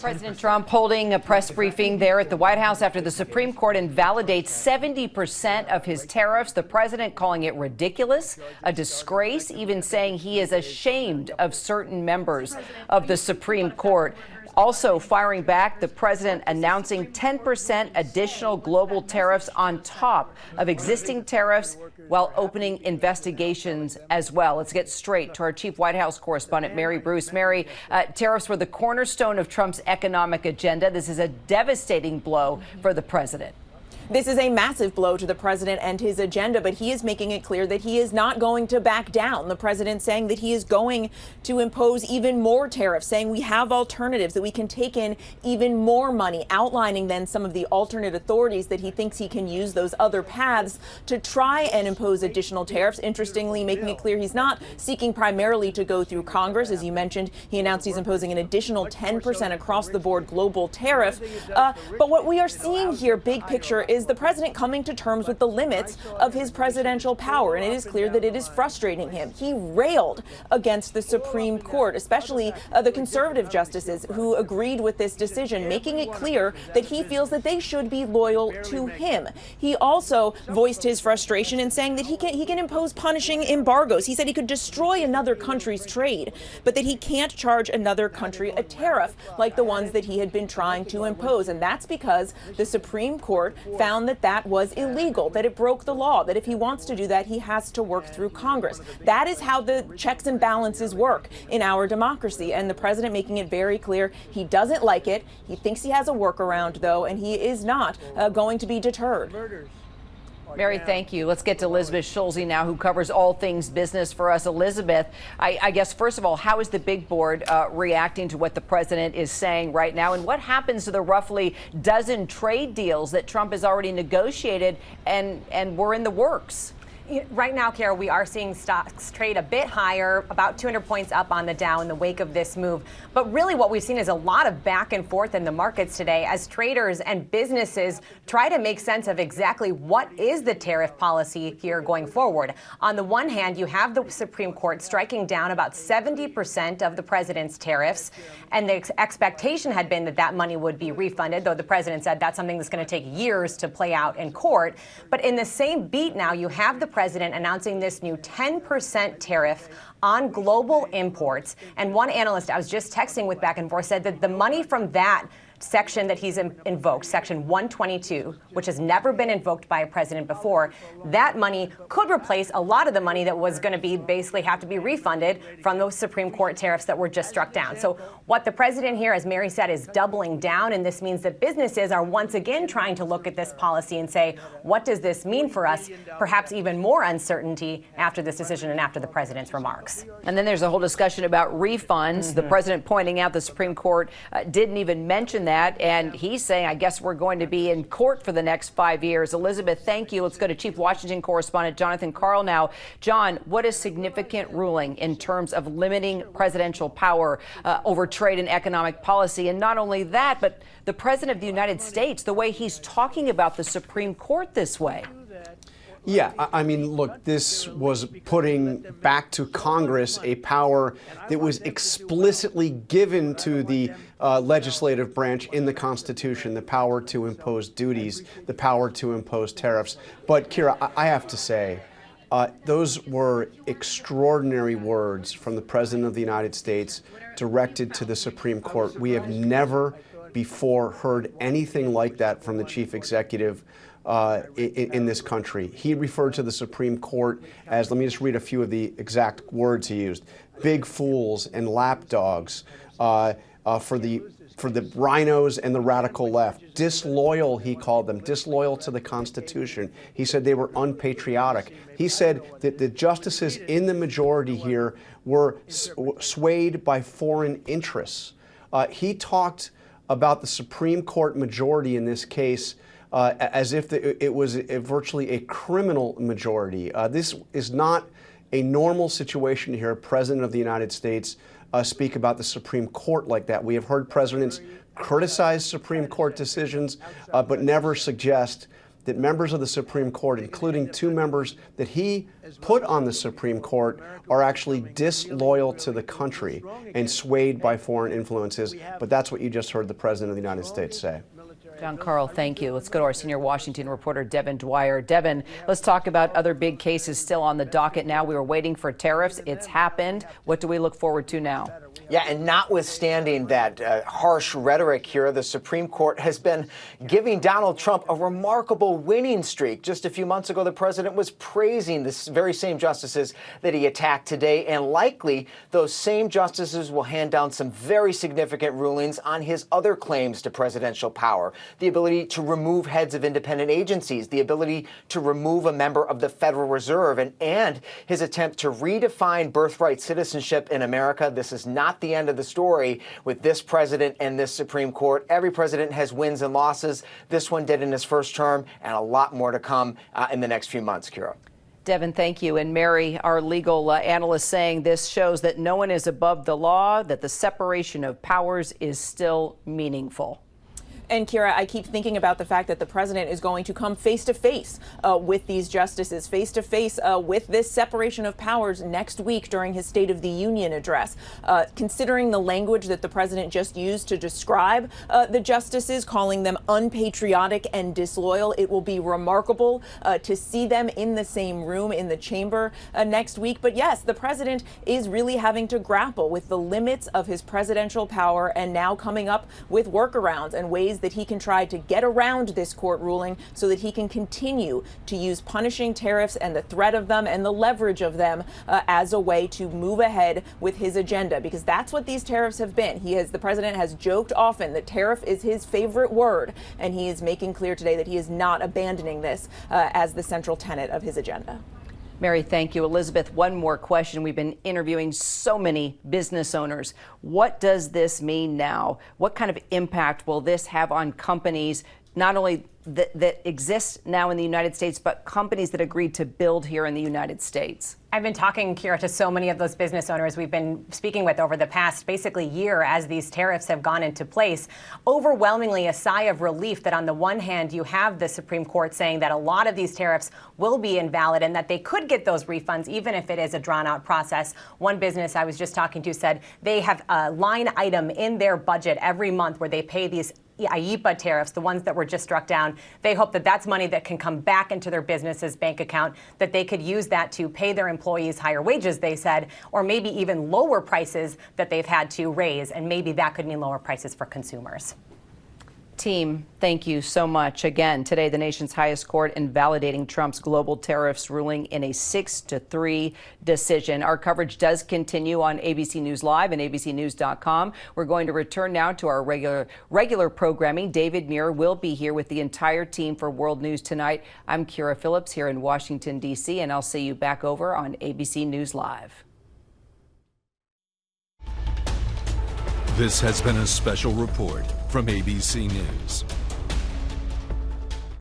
President Trump holding a press briefing there at the White House after the Supreme Court invalidates 70% of his tariffs. The president calling it ridiculous, a disgrace, even saying he is ashamed of certain members of the Supreme Court. Also firing back, the president announcing 10% additional global tariffs on top of existing tariffs while opening investigations as well. Let's get straight to our chief White House correspondent, Mary Bruce. Mary, tariffs were the cornerstone of Trump's economic agenda. This is a devastating blow for the president. This is a massive blow to the president and his agenda, but he is making it clear that he is not going to back down. The president saying that he is going to impose even more tariffs, saying we have alternatives, that we can take in even more money, outlining then some of the alternate authorities that he thinks he can use, those other paths, to try and impose additional tariffs. Interestingly, making it clear he's not seeking primarily to go through Congress. As you mentioned, he announced he's imposing an additional 10% across the board global tariff. But what we are seeing here, big picture, is the president coming to terms with the limits of his presidential power, and it is clear that it is frustrating him. He railed against the Supreme Court, especially the conservative justices who agreed with this decision, making it clear that he feels that they should be loyal to him. He also voiced his frustration in saying that he can impose punishing embargoes. He said he could destroy another country's trade, but that he can't charge another country a tariff like the ones that he had been trying to impose. And that's because the Supreme Court found that that was illegal, that it broke the law, that if he wants to do that, he has to work through Congress. That is how the checks and balances work in our democracy. And the president making it very clear he doesn't like it. He thinks he has a workaround, though, and he is not going to be deterred. Mary, thank you. Let's get to Elizabeth Schulze now, who covers all things business for us. Elizabeth, I guess, first of all, how is the big board reacting to what the president is saying right now? And what happens to the roughly dozen trade deals that Trump has already negotiated and were in the works? Right now, Kara, we are seeing stocks trade a bit higher, about 200 points up on the Dow in the wake of this move. But really what we've seen is a lot of back and forth in the markets today as traders and businesses try to make sense of exactly what is the tariff policy here going forward. On the one hand, you have the Supreme Court striking down about 70% of the president's tariffs, and the expectation had been that that money would be refunded, though the president said that's something that's going to take years to play out in court. But in the same beat now, you have the president announcing this new 10% tariff on global imports. And one analyst I was just texting with back and forth said that the money from that section that he's invoked, Section 122, which has never been invoked by a president before, that money could replace a lot of the money that was going to be basically have to be refunded from those Supreme Court tariffs that were just struck down. So what the president here, as Mary said, is doubling down, and this means that businesses are once again trying to look at this policy and say, what does this mean for us? Perhaps even more uncertainty after this decision and after the president's remarks. And then there's a whole discussion about refunds. The president pointing out the Supreme Court didn't even mention that. And he's saying, I guess we're going to be in court for the next 5 years. Elizabeth, thank you. Let's go to Chief Washington correspondent Jonathan Karl now. John, what a significant ruling in terms of limiting presidential power over trade and economic policy. And not only that, but the president of the United States, the way he's talking about the Supreme Court this way. Yeah, I mean, look, this was putting back to Congress a power that was explicitly given to the legislative branch in the Constitution, the power to impose duties, the power to impose tariffs. But, Kira, I have to say, those were extraordinary words from the President of the United States directed to the Supreme Court. We have never before heard anything like that from the chief executive in this country. He referred to the Supreme Court as, let me just read a few of the exact words he used, big fools and lapdogs for the rhinos and the radical left. Disloyal, he called them, disloyal to the Constitution. He said they were unpatriotic. He said that the justices in the majority here were swayed by foreign interests. He talked about the Supreme Court majority in this case as if it was virtually a criminal majority. This is not a normal situation to hear a president of the United States speak about the Supreme Court like that. We have heard presidents criticize Supreme Court decisions, but never suggest that members of the Supreme Court, including 2 members that he put on the Supreme Court, are actually disloyal to the country and swayed by foreign influences. But that's what you just heard the President of the United States say. John Carl, thank you. Let's go to our senior Washington reporter, Devin Dwyer. Devin, let's talk about other big cases still on the docket now. We were waiting for tariffs. It's happened. What do we look forward to now? Yeah, and notwithstanding that harsh rhetoric here, the Supreme Court has been giving Donald Trump a remarkable winning streak. Just a few months ago, the president was praising the very same justices that he attacked today, and likely those same justices will hand down some very significant rulings on his other claims to presidential power. The ability to remove heads of independent agencies, the ability to remove a member of the Federal Reserve, and his attempt to redefine birthright citizenship in America. This is not the end of the story with this president and this Supreme Court. Every president has wins and losses. This one did in his first term, and a lot more to come in the next few months, Kira. Devin, thank you. And Mary, our legal analyst, saying this shows that no one is above the law, that the separation of powers is still meaningful. And Kira, I keep thinking about the fact that the president is going to come face to face with these justices, face to face with this separation of powers next week during his State of the Union address. Considering the language that the president just used to describe the justices, calling them unpatriotic and disloyal, it will be remarkable to see them in the same room in the chamber next week. But yes, the president is really having to grapple with the limits of his presidential power and now coming up with workarounds and ways that he can try to get around this court ruling so that he can continue to use punishing tariffs and the threat of them and the leverage of them as a way to move ahead with his agenda, because that's what these tariffs have been. The president has joked often that tariff is his favorite word, and he is making clear today that he is not abandoning this as the central tenet of his agenda. Mary, thank you. Elizabeth, one more question. We've been interviewing so many business owners. What does this mean now? What kind of impact will this have on companies, not only that exist now in the United States, but companies that agreed to build here in the United States? I've been talking, Kira, to so many of those business owners we've been speaking with over the past basically year as these tariffs have gone into place. Overwhelmingly a sigh of relief that on the one hand you have the Supreme Court saying that a lot of these tariffs will be invalid and that they could get those refunds even if it is a drawn out process. One business I was just talking to said they have a line item in their budget every month where they pay these IEEPA tariffs, the ones that were just struck down. They hope that that's money that can come back into their business's bank account, that they could use that to pay their employees higher wages, they said, or maybe even lower prices that they've had to raise. And maybe that could mean lower prices for consumers. Team, thank you so much. Again, today, the nation's highest court invalidating Trump's global tariffs ruling in a 6-3 decision. Our coverage does continue on ABC News Live and abcnews.com. We're going to return now to our regular programming. David Muir will be here with the entire team for World News Tonight. I'm Kira Phillips here in Washington, D.C., and I'll see you back over on ABC News Live. This has been a special report from ABC News.